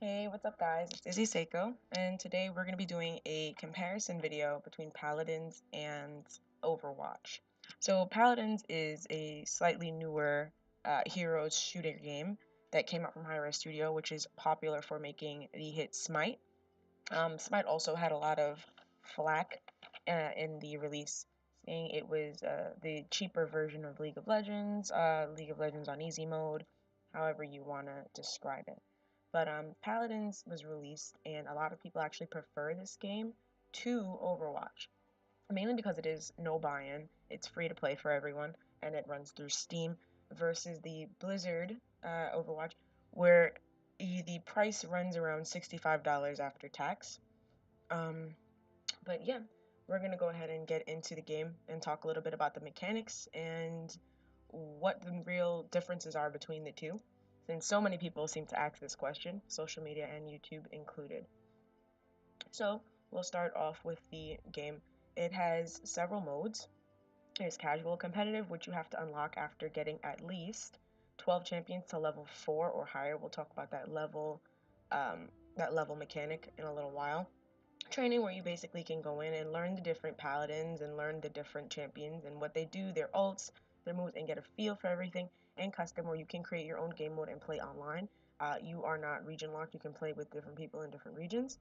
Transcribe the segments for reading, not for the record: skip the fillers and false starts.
Hey, what's up guys? It's Izzy Seiko, and today we're going to be doing a comparison video between Paladins and Overwatch. So Paladins is a slightly newer heroes shooter game that came out from Hi-Res Studio, which is popular for making the hit Smite. Smite also had a lot of flack in the release, saying it was the cheaper version of League of Legends on easy mode, however you want to describe it. But Paladins was released, and a lot of people actually prefer this game to Overwatch, mainly because it is no buy-in, it's free to play for everyone, and it runs through Steam, versus the Blizzard Overwatch, where the price runs around $65 after tax. Um, but yeah, we're gonna go ahead and get into the game and talk a little bit about the mechanics and what the real differences are between the two, since so many people seem to ask this question, social media and YouTube included. So we'll start off with the game. It has several modes. There's casual competitive, which you have to unlock after getting at least 12 champions to level 4 or higher. We'll talk about um, that level mechanic in a little while. Training, where you basically can go in and learn the different paladins and learn the different champions and what they do, their ults, their moves, and get a feel for everything. And custom, where you can create your own game mode and play online. You are not region locked, you can play with different people in different regions.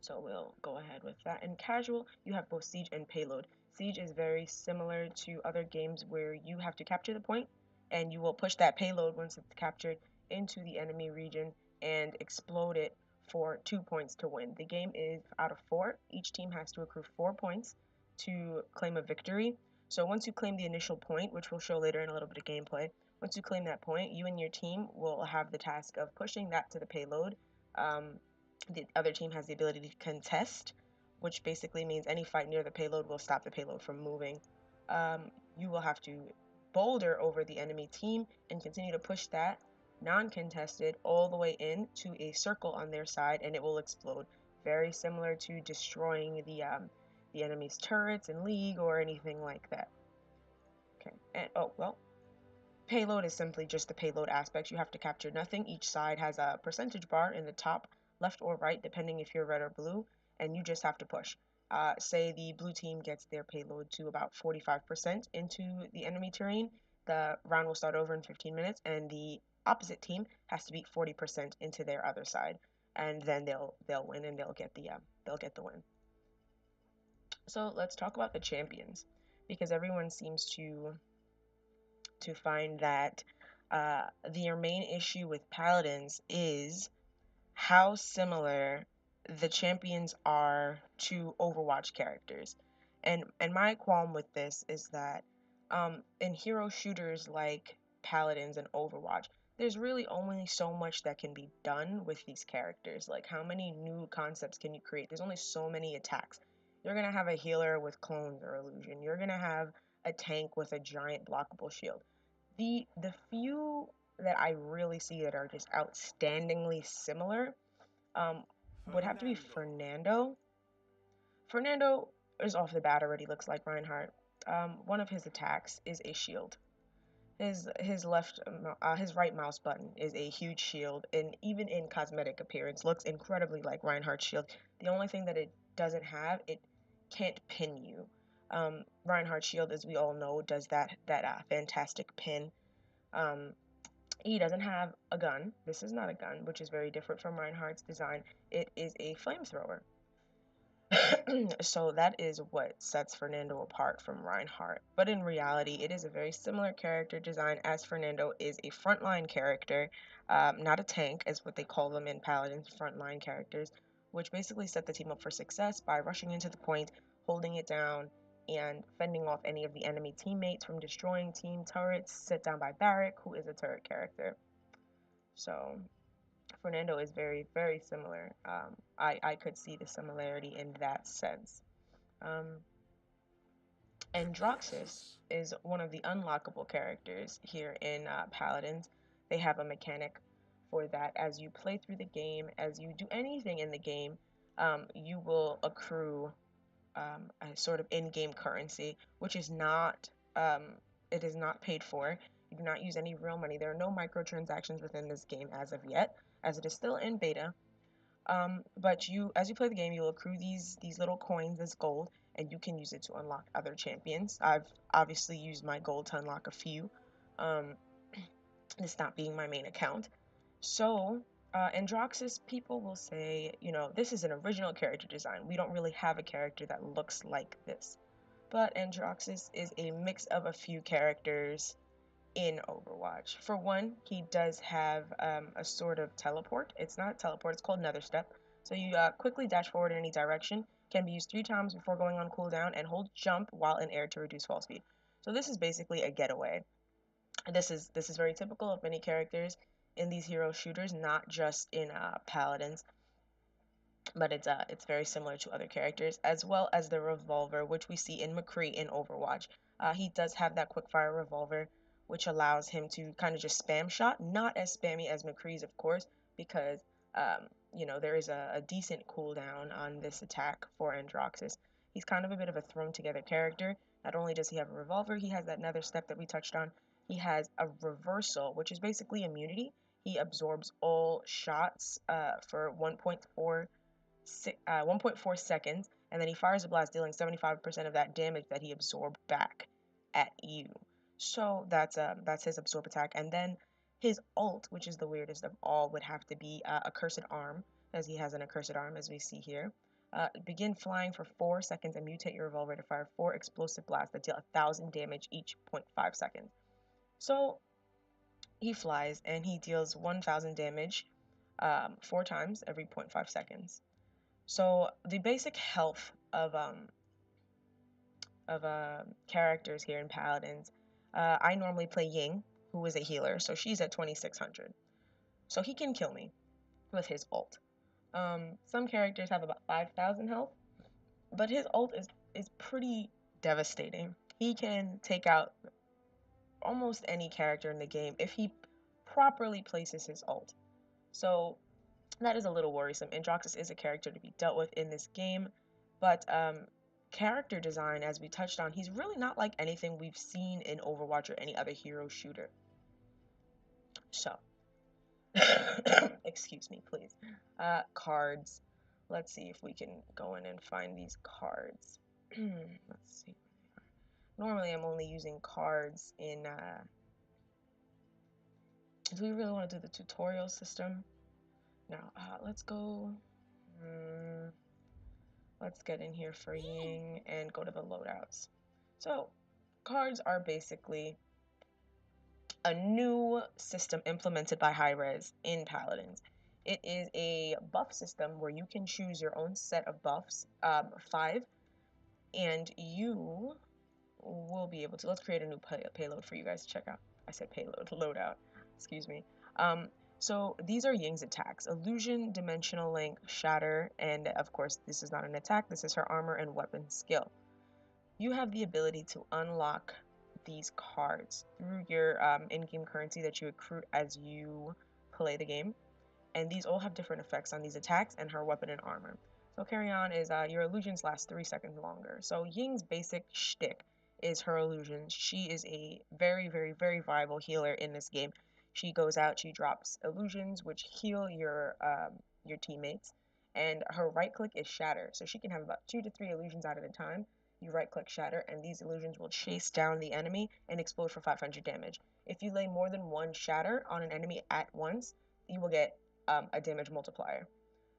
So we'll go ahead with that. In casual, you have both siege and payload. Siege is very similar to other games where you have to capture the point and you will push that payload once it's captured into the enemy region and explode it for 2 points to win. The game is out of 4. Each team has to accrue 4 points to claim a victory. So once you claim the initial point, which we'll show later in a little bit of gameplay, once you claim that point, you and your team will have the task of pushing that to the payload. The other team has the ability to contest, which basically means any fight near the payload will stop the payload from moving. You will have to boulder over the enemy team and continue to push that non-contested all the way in to a circle on their side, and it will explode. Very similar to destroying the enemy's turrets in League or anything like that. Okay, and oh well, payload is simply just the payload aspect. You have to capture nothing. Each side has a percentage bar in the top, left or right, depending if you're red or blue, and you just have to push. Say the blue team gets their payload to about 45% into the enemy terrain, the round will start over in 15 minutes, and the opposite team has to beat 40% into their other side, and then they'll win and they'll get the win. So let's talk about the champions, because everyone seems to find that their main issue with Paladins is how similar the champions are to Overwatch characters. And my qualm with this is that in hero shooters like Paladins and Overwatch, there's really only so much that can be done with these characters. Like, how many new concepts can you create? There's only so many attacks. You're gonna have a healer with clones or illusion. You're gonna have a tank with a giant blockable shield. The few that I really see that are just outstandingly similar um, would have to be Fernando. Fernando. Fernando is off the bat already looks like Reinhardt. One of his attacks is a shield. His right mouse button is a huge shield, and even in cosmetic appearance, looks incredibly like Reinhardt's shield. The only thing that it doesn't have, it can't pin you. Reinhardt's shield, as we all know, does that fantastic pin. Um, he doesn't have a gun. This is not a gun, which is very different from Reinhardt's design. It is a flamethrower. So that is what sets Fernando apart from Reinhardt. But in reality, it is a very similar character design, as Fernando is a frontline character, not a tank, as what they call them in Paladins, frontline characters, which basically set the team up for success by rushing into the point, holding it down, and fending off any of the enemy teammates from destroying team turrets, set down by Barrack, who is a turret character. So Fernando is very, very similar. I could see the similarity in that sense. Um, and Droxus Yes. is one of the unlockable characters here in Paladins. They have a mechanic for that. As you play through the game, as you do anything in the game, you will accrue a sort of in-game currency, which is not it is not paid for. You do not use any real money. There are no microtransactions within this game as of yet, as it is still in beta. But as you play the game, you'll accrue these little coins as gold, and you can use it to unlock other champions. I've obviously used my gold to unlock a few, um, this not being my main account. So, Androxus, people will say, this is an original character design. We don't really have a character that looks like this. But Androxus is a mix of a few characters in Overwatch. For one, he does have a sort of teleport. It's not a teleport, it's called Nether Step. So you quickly dash forward in any direction, can be used 3 times before going on cooldown, and hold jump while in air to reduce fall speed. So this is basically a getaway. This is very typical of many characters in these hero shooters, not just in Paladins, but it's very similar to other characters, as well as the revolver, which we see in McCree in Overwatch. He does have that quickfire revolver, which allows him to kind of just spam shot, not as spammy as McCree's, of course, because there is a decent cooldown on this attack for Androxus. He's kind of a bit of a thrown together character. Not only does he have a revolver, he has that nether step that we touched on. He has a reversal, which is basically immunity. He absorbs all shots for 1.4 seconds, and then he fires a blast, dealing 75% of that damage that he absorbed back at you. So that's his absorb attack, and then his ult, which is the weirdest of all, would have to be accursed arm, as he has an accursed arm, as we see here. Begin flying for 4 seconds and mutate your revolver to fire 4 explosive blasts that deal 1,000 damage each 0.5 seconds. So he flies and he deals 1,000 damage 4 times every 0.5 seconds. So the basic health of characters here in Paladins, I normally play Ying, who is a healer, so she's at 2,600. So he can kill me with his ult. Some characters have about 5,000 health, but his ult is pretty devastating. He can take out almost any character in the game if he properly places his ult. So that is a little worrisome. Androxus is a character to be dealt with in this game, but character design, as we touched on, he's really not like anything we've seen in Overwatch or any other hero shooter. So, excuse me, please. Cards. Let's see if we can go in and find these cards. Let's see. Normally, I'm only using cards in. Do we really want to do the tutorial system? No. Let's go. Let's get in here for Ying and go to the loadouts. So, cards are basically a new system implemented by Hi-Rez in Paladins. It is a buff system where you can choose your own set of buffs, 5, and you will be able to. Let's create a new payload for you guys to check out. I said payload, loadout. Excuse me. So these are Ying's attacks: Illusion, Dimensional Link, Shatter, and of course this is not an attack, this is her armor and weapon skill. You have the ability to unlock these cards through your in-game currency that you accrue as you play the game, and these all have different effects on these attacks and her weapon and armor. So carry on is your illusions last 3 seconds longer. So Ying's basic shtick is her illusions. She is a very, very, very viable healer in this game. She goes out, she drops illusions, which heal your teammates, and her right click is shatter. So she can have about 2 to 3 illusions out at a time. You right click shatter, and these illusions will chase down the enemy and explode for 500 damage. If you lay more than 1 shatter on an enemy at once, you will get a damage multiplier.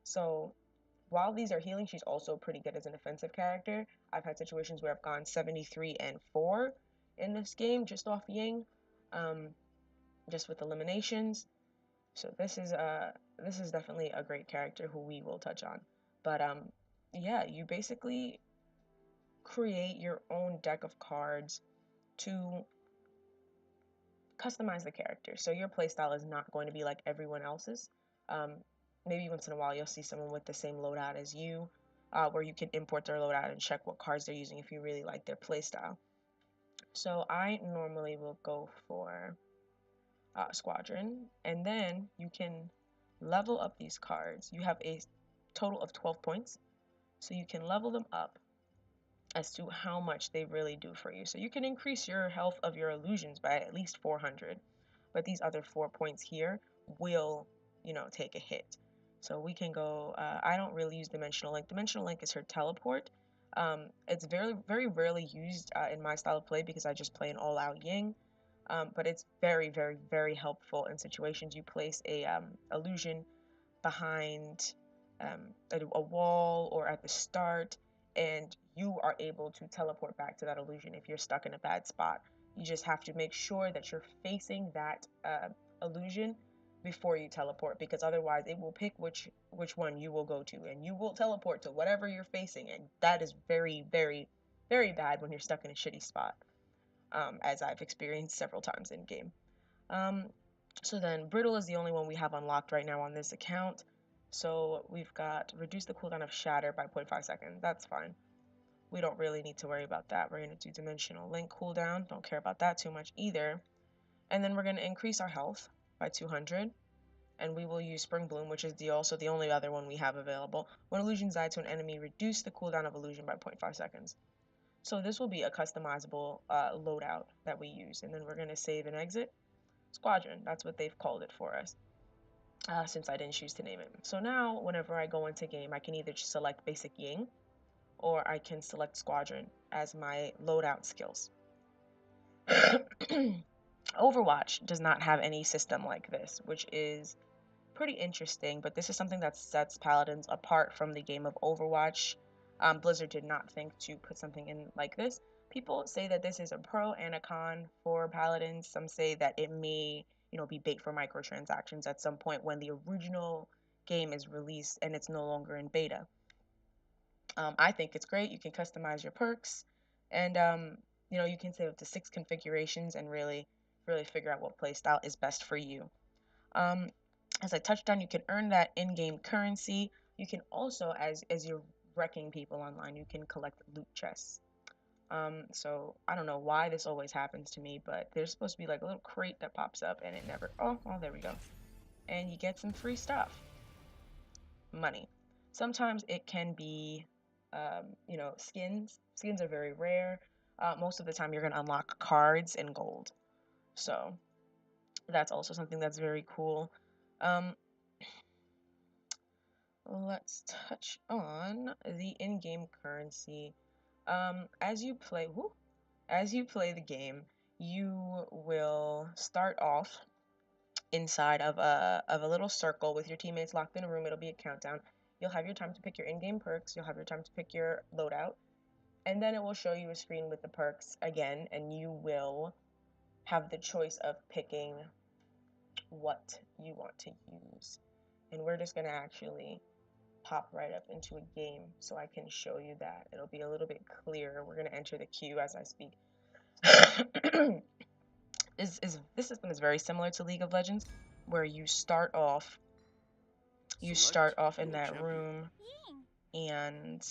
So while these are healing, she's also pretty good as an offensive character. I've had situations where I've gone 73 and 4 in this game just off Ying, just with eliminations. So this is definitely a great character who we will touch on. But yeah, you basically create your own deck of cards to customize the character. So your playstyle is not going to be like everyone else's. Maybe once in a while you'll see someone with the same loadout as you, where you can import their loadout and check what cards they're using if you really like their playstyle. So I normally will go for Squadron, and then you can level up these cards. You have a total of 12 points, so you can level them up as to how much they really do for you. So you can increase your health of your illusions by at least 400, but these other 4 points here will, take a hit. So we can go, I don't really use Dimensional Link. Dimensional Link is her teleport. It's very, very rarely used in my style of play because I just play an all-out Ying. But it's very, very, very helpful in situations you place a illusion behind a wall or at the start, and you are able to teleport back to that illusion if you're stuck in a bad spot. You just have to make sure that you're facing that illusion before you teleport, because otherwise it will pick which one you will go to, and you will teleport to whatever you're facing, and that is very, very, very bad when you're stuck in a shitty spot, as I've experienced several times in game. Um, so then Brittle is the only one we have unlocked right now on this account. So we've got reduce the cooldown of Shatter by 0.5 seconds. That's fine. We don't really need to worry about that. We're going to do Dimensional Link cooldown. Don't care about that too much either. And then we're going to increase our health by 200. And we will use Spring Bloom, which is also the only other one we have available. When illusions die to an enemy, reduce the cooldown of illusion by 0.5 seconds. So this will be a customizable loadout that we use. And then we're going to save and exit. Squadron, that's what they've called it for us, since I didn't choose to name it. So now, whenever I go into game, I can either select Basic Ying, or I can select Squadron as my loadout skills. Overwatch does not have any system like this, which is pretty interesting, but this is something that sets Paladins apart from the game of Overwatch. Blizzard did not think to put something in like this. People say that this is a pro and a con for Paladins. Some say that it may, be bait for microtransactions at some point when the original game is released and it's no longer in beta. I think it's great. You can customize your perks, and you can save up to 6 configurations and really, really figure out what playstyle is best for you. As I touched on, you can earn that in-game currency. You can also, as you're wrecking people online, you can collect loot chests. So I don't know why this always happens to me, but there's supposed to be like a little crate that pops up, and it never. Oh, there we go. And you get some free stuff. Money. Sometimes it can be, skins. Skins are very rare. Most of the time, you're gonna unlock cards and gold. So that's also something that's very cool. Let's touch on the in-game currency. As you play the game, you will start off inside of a little circle with your teammates locked in a room. It'll be a countdown. You'll have your time to pick your in-game perks. You'll have your time to pick your loadout, and then it will show you a screen with the perks again, and you will have the choice of picking what you want to use. And we're just gonna actually pop right up into a game so I can show you that. It'll be a little bit clearer. We're going to enter the queue as I speak. This system is very similar to League of Legends, where you start off in that room, and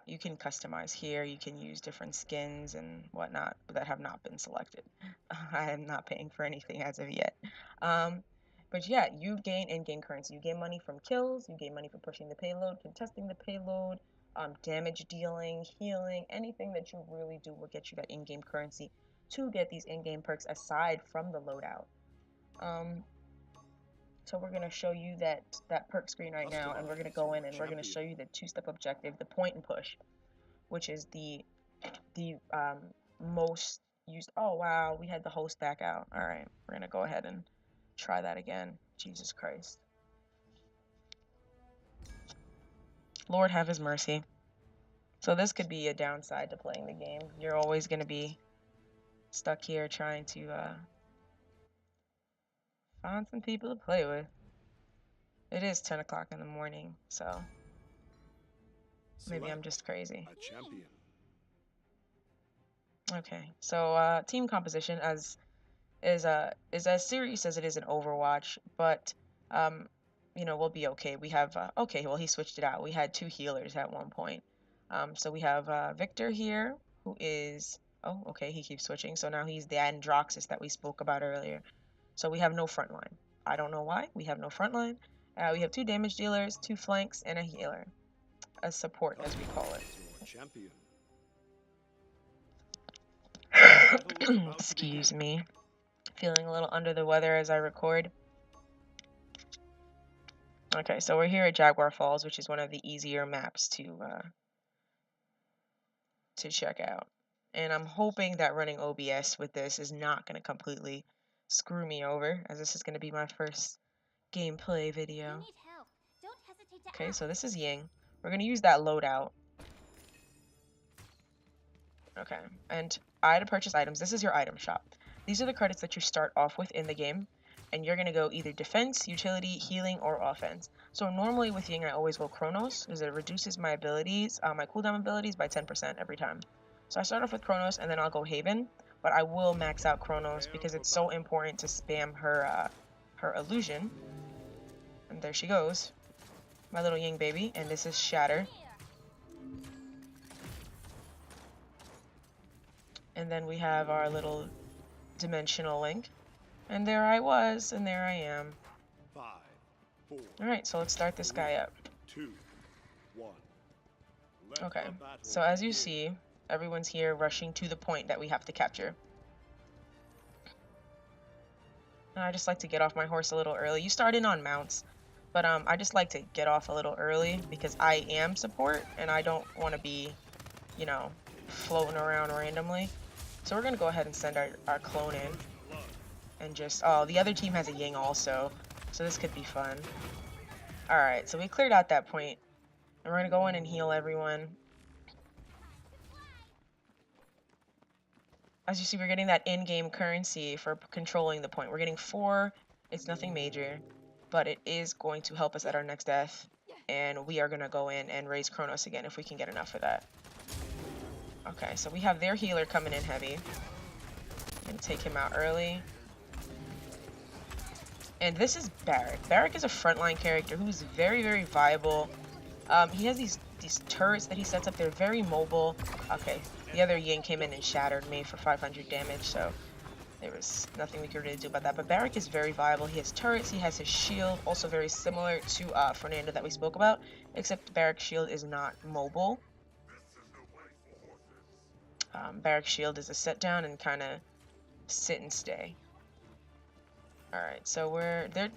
you can customize here. You can use different skins and whatnot that have not been selected. I am not paying for anything as of yet. But yeah, you gain in-game currency. You gain money from kills, you gain money for pushing the payload, contesting the payload, damage dealing, healing, anything that you really do will get you that in-game currency to get these in-game perks aside from the loadout. So we're going to show you that perk screen right now, and we're going to go in and we're going to show you the 2-step objective, the point and push, which is the most used. Oh wow, we had the host back out. All right, we're going to go ahead and try that again. Jesus Christ. Lord have his mercy. So this could be a downside to playing the game. You're always going to be stuck here trying to find some people to play with. It is 10 o'clock in the morning, so maybe I'm just crazy. Okay, so team composition is as serious as it is in Overwatch, but we'll be okay. We have okay, well he switched it out. We had 2 healers at one point. So we have Victor here, who is okay, he keeps switching. So now he's the Androxus that we spoke about earlier. So we have no frontline. I don't know why. We have no frontline. We have 2 damage dealers, 2 flanks, and a healer. A support, as we call it. Excuse me. Feeling a little under the weather as I record. Okay, so we're here at Jaguar Falls, which is one of the easier maps to check out. And I'm hoping that running OBS with this is not going to completely screw me over, as this is going to be my first gameplay video. Okay, so this is Ying. We're going to use that loadout. Okay, and I had to purchase items. This is your item shop. These are the credits that you start off with in the game, and you're going to go either defense, utility, healing, or offense. So normally with Ying, I always go Chronos, because it reduces my abilities, my cooldown abilities by 10% every time. So I start off with Chronos, and then I'll go Haven, but I will max out Chronos because it's so important to spam her, her illusion. And there she goes, my little Ying baby, and this is Shatter. And then we have our little dimensional link. And there I was, and there I am. 5, 4. Alright, so let's start this guy up. 2, 1. Okay, so as you see, everyone's here rushing to the point that we have to capture. And I just like to get off my horse a little early. You start in on mounts, but I just like to get off a little early because I am support, and I don't want to be, you know, floating around randomly. So we're going to go ahead and send our clone in. And just, oh, the other team has a Ying also, so this could be fun. Alright, so we cleared out that point. And we're going to go in and heal everyone. As you see, we're getting that in-game currency for controlling the point. We're getting 4. It's nothing major, but it is going to help us at our next death. And we are going to go in and raise Chronos again if we can get enough of that. Okay, so we have their healer coming in heavy. Gonna take him out early. And this is Barrack. Barrack is a frontline character who's very, very viable. He has these turrets that he sets up. They're very mobile. Okay, the other Ying came in and shattered me for 500 damage, so there was nothing we could really do about that. But Barrack is very viable. He has turrets. He has his shield, also very similar to Fernando that we spoke about, except Barrack's shield is not mobile. Barrack's shield is a set down and kind of sit and stay. Alright, so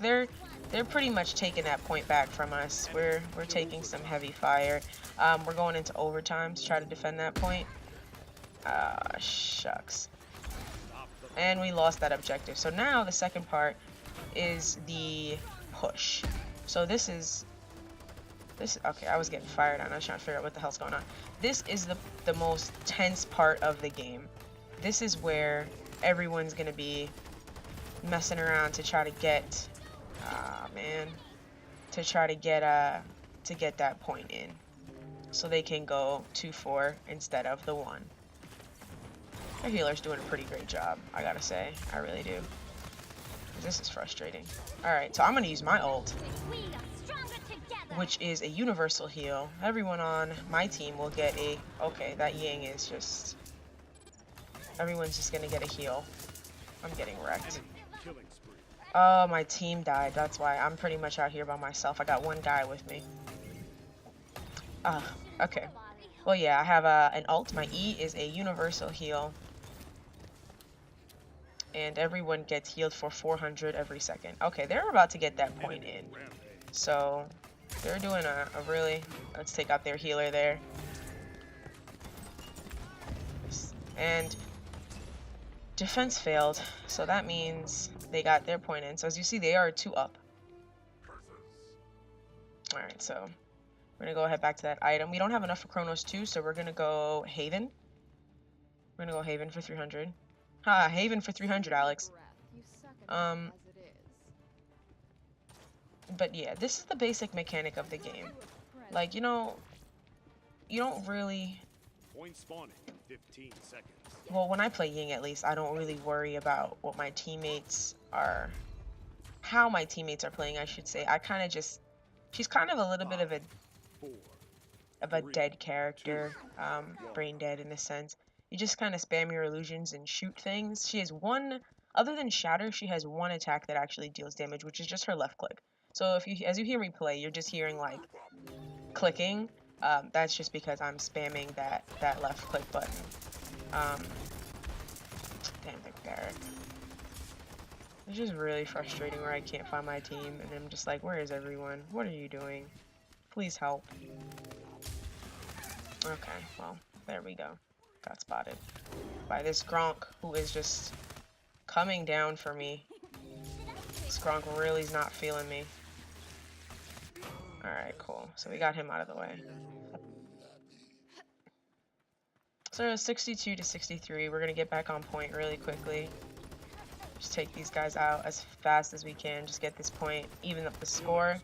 they're pretty much taking that point back from us. We're taking some heavy fire. We're going into overtime to try to defend that point. Shucks. And we lost that objective. So now the second part is the push. So this, okay, I was getting fired on. I was trying to figure out what the hell's going on. This is the most tense part of the game. This is where everyone's gonna be messing around to try to get, to try to get that point in, so they can go 2-4 instead of the 1. Their healer's doing a pretty great job, I gotta say. I really do. This is frustrating. Alright, so I'm gonna use my ult, which is a universal heal. Everyone on my team will get a... Okay, that Ying is just... Everyone's just gonna get a heal. I'm getting wrecked. Oh, my team died. That's why I'm pretty much out here by myself. I got one guy with me. Okay. Well, yeah, I have an ult. My E is a universal heal. And everyone gets healed for 400 every second. Okay, they're about to get that point in. So, they're doing a really... Let's take out their healer there. And defense failed, so that means they got their point in. So as you see, they are 2 up. Alright, so we're gonna go ahead back to that item. We don't have enough for Chronos 2, so we're gonna go Haven. We're gonna go Haven for 300. Ha, Haven for 300, Alex. But yeah, this is the basic mechanic of the game. Like, you know, you don't really... Point spawning in 15 seconds. Well, when I play Ying, at least, I don't really worry about what my teammates are... How my teammates are playing, I should say. I kind of just... She's kind of a little bit of a dead character. Brain dead in a sense. You just kind of spam your illusions and shoot things. She has one... Other than Shatter, she has one attack that actually deals damage, which is just her left click. So if you, as you hear me play, you're just hearing, like, clicking. That's just because I'm spamming that left click button. barrack. It's just really frustrating where I can't find my team, and I'm just like, where is everyone? What are you doing? Please help. Okay, well, there we go. Got spotted by this Gronk, who is just coming down for me. This Gronk really is not feeling me. Alright, cool. So we got him out of the way. So 62 to 63. We're going to get back on point really quickly. Just take these guys out as fast as we can. Just get this point. Even up the score.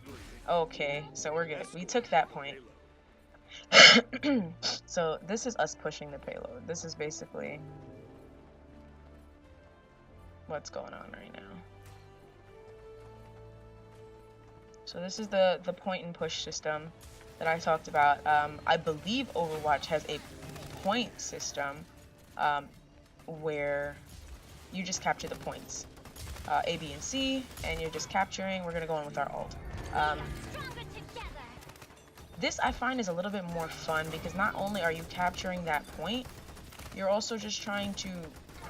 Okay, so we're good. We took that point. So this is us pushing the payload. This is basically what's going on right now. So this is the point and push system that I talked about. I believe Overwatch has a point system where you just capture the points. A, B, and C, and you're just capturing. We're going to go in with our ult. This I find is a little bit more fun because not only are you capturing that point, you're also just trying to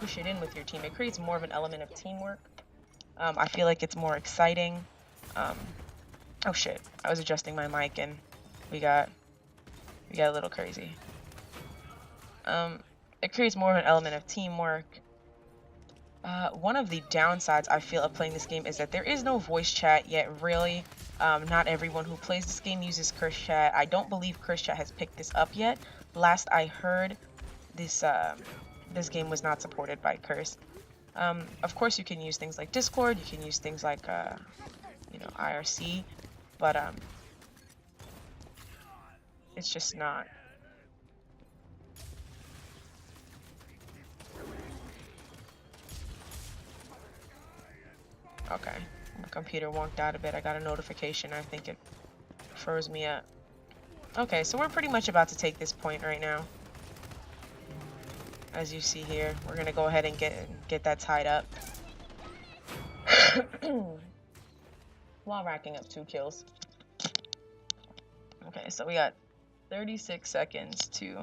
push it in with your team. It creates more of an element of teamwork. I feel like it's more exciting. Oh shit, I was adjusting my mic and we got a little crazy. It creates more of an element of teamwork. One of the downsides I feel of playing this game is that there is no voice chat yet, really. Not everyone who plays this game uses Curse Chat. I don't believe Curse Chat has picked this up yet. Last I heard, this game was not supported by Curse. Of course, you can use things like Discord, you can use things like, IRC, but, it's just not. Okay, my computer wonked out a bit. I got a notification. I think it froze me up. Okay, so we're pretty much about to take this point right now. As you see here, we're gonna go ahead and get that tied up. While racking up 2 kills. Okay, so we got 36 seconds to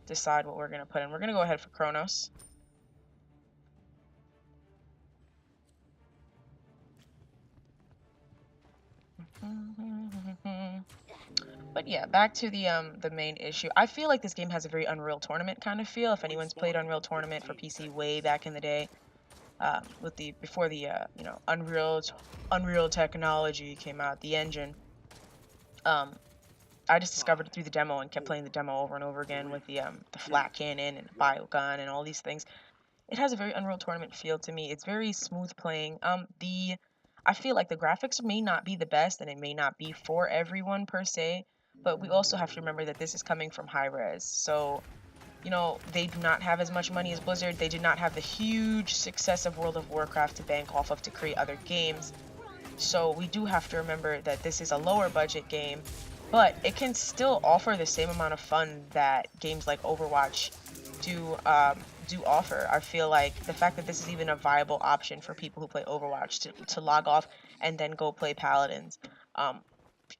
decide what we're gonna put in. We're gonna go ahead for Kronos. But yeah, back to the main issue. I feel like this game has a very Unreal Tournament kind of feel. If anyone's played Unreal Tournament for PC way back in the day, before the Unreal technology came out, the engine. I just discovered it through the demo and kept playing the demo over and over again with the flat cannon and bio gun and all these things. It has a very Unreal Tournament feel to me. It's very smooth playing. I feel like the graphics may not be the best and it may not be for everyone per se, but we also have to remember that this is coming from Hi-Rez. So, they do not have as much money as Blizzard. They did not have the huge success of World of Warcraft to bank off of to create other games. So we do have to remember that this is a lower budget game, but it can still offer the same amount of fun that games like Overwatch do offer. I feel like the fact that this is even a viable option for people who play Overwatch to log off and then go play Paladins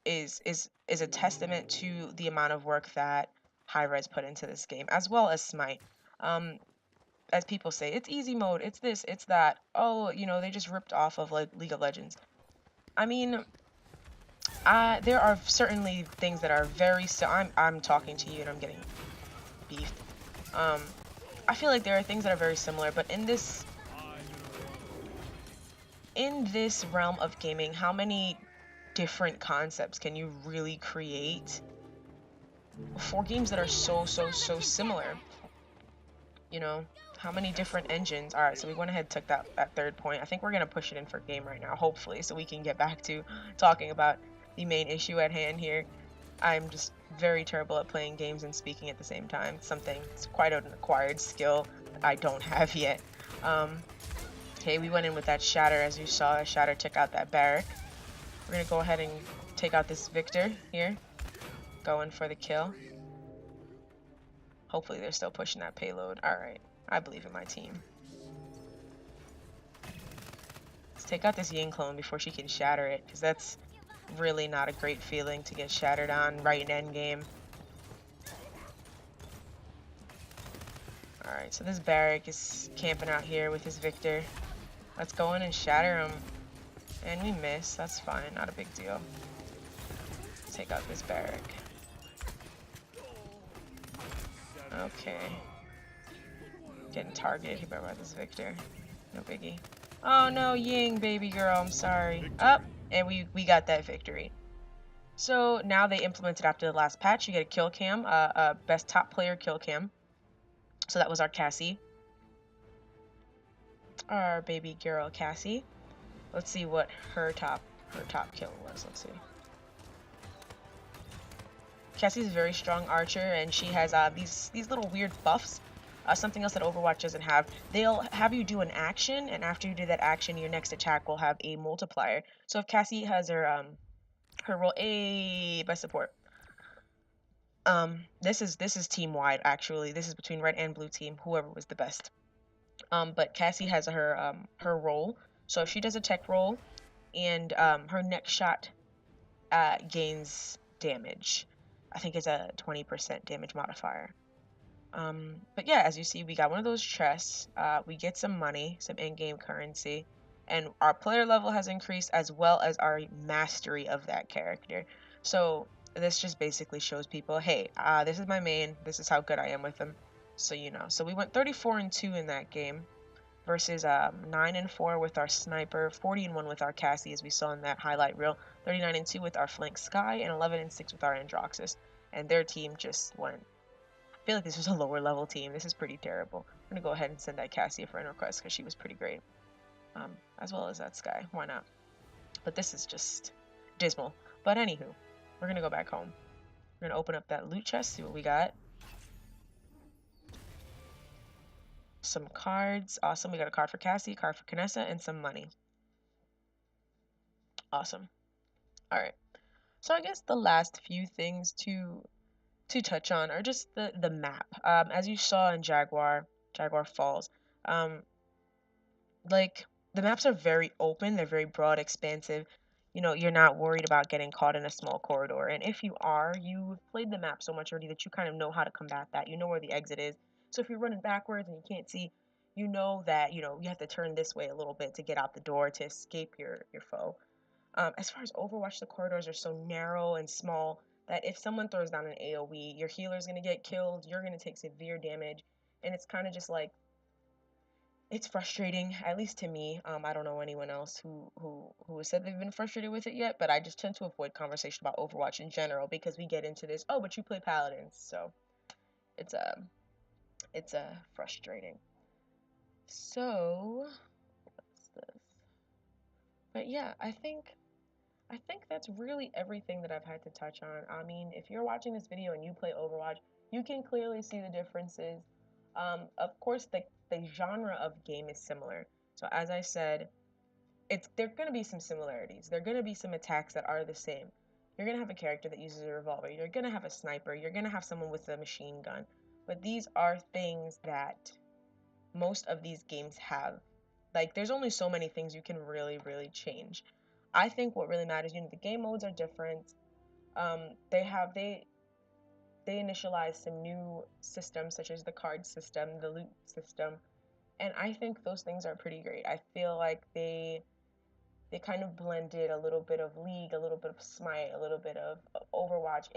is a testament to the amount of work that Hi-Rez put into this game, as well as Smite. As people say, it's easy mode, it's this, it's that. Oh, they just ripped off of like League of Legends. I mean, there are certainly things that are very I'm talking to you and I'm getting beefed. I feel like there are things that are very similar, but in this realm of gaming, how many different concepts can you really create for games that are so similar? How many different engines? All right, so we went ahead and took that 3rd point. I think we're gonna push it in for game right now, hopefully, so we can get back to talking about the main issue at hand here. I'm just very terrible at playing games and speaking at the same time. It's quite an acquired skill I don't have yet. Okay, we went in with that Shatter. As you saw, Shatter took out that barrack. We're gonna go ahead and take out this Victor here. Going for the kill. Hopefully they're still pushing that payload. Alright, I believe in my team. Let's take out this Ying clone before she can shatter it, because that's really not a great feeling to get shattered on right in endgame. Alright, so this Barrack is camping out here with his Victor. Let's go in and shatter him. And we miss. That's fine. Not a big deal. Take out this Barrack. Okay. Getting targeted here by this Victor. No biggie. Oh no, Ying, baby girl. I'm sorry. Up. And we got that victory. So now they implemented after the last patch. You get a kill cam. Best top player kill cam. So that was our Cassie. Our baby girl Cassie. Let's see what her top kill was. Let's see. Cassie's a very strong archer, and she has these little weird buffs. Something else that Overwatch doesn't have. They'll have you do an action, and after you do that action, your next attack will have a multiplier. So if Cassie has her role by support. This is team wide actually. This is between red and blue team. Whoever was the best. But Cassie has her role. So if she does a tech roll, and her next shot gains damage. I think it's a 20% damage modifier. But yeah, as you see, we got one of those chests. We get some money, some in-game currency, and our player level has increased as well as our mastery of that character. So this just basically shows people, hey, this is my main. This is how good I am with them. So you know. So we went 34-2 in that game versus 9-4 with our sniper, 40-1 with our Cassie, as we saw in that highlight reel, 39-2 with our flank Sky, and 11-6 with our Androxus. And their team just went. I feel like this was a lower level team. This is pretty terrible. I'm gonna go ahead and send that Cassie a friend request because she was pretty great, as well as that Sky. Why not? But this is just dismal. But anywho, we're gonna go back home. We're gonna open up that loot chest, see what we got. Some cards. Awesome. We got a card for Cassie, card for Kanessa, and some money. Awesome. All right. So I guess the last few things to touch on are just the map. As you saw in Jaguar Falls, like the maps are very open. They're very broad, expansive. You know, you're not worried about getting caught in a small corridor. And if you are, you've played the map so much already that you kind of know how to combat that. You know where the exit is. So if you're running backwards and you can't see, you know that, you know, you have to turn this way a little bit to get out the door to escape your foe. As far as Overwatch, the corridors are so narrow and small that if someone throws down an AoE, your healer's going to get killed, you're going to take severe damage, and it's kind of just like, it's frustrating, at least to me. I don't know anyone else who has said they've been frustrated with it yet, but I just tend to avoid conversation about Overwatch in general because we get into this, oh, but you play Paladins, so it's frustrating. So, what's this? But yeah, I think that's really everything that I've had to touch on. I mean, if you're watching this video and you play Overwatch, you can clearly see the differences. Of course, the genre of game is similar. So as I said, there are going to be some similarities. There are going to be some attacks that are the same. You're going to have a character that uses a revolver. You're going to have a sniper. You're going to have someone with a machine gun. But these are things that most of these games have. Like, there's only so many things you can really, really change. I think what really matters, you know, the game modes are different. They initialize some new systems such as the card system, the loot system, and I think those things are pretty great. I feel like they kind of blended a little bit of League, a little bit of Smite, a little bit of Overwatch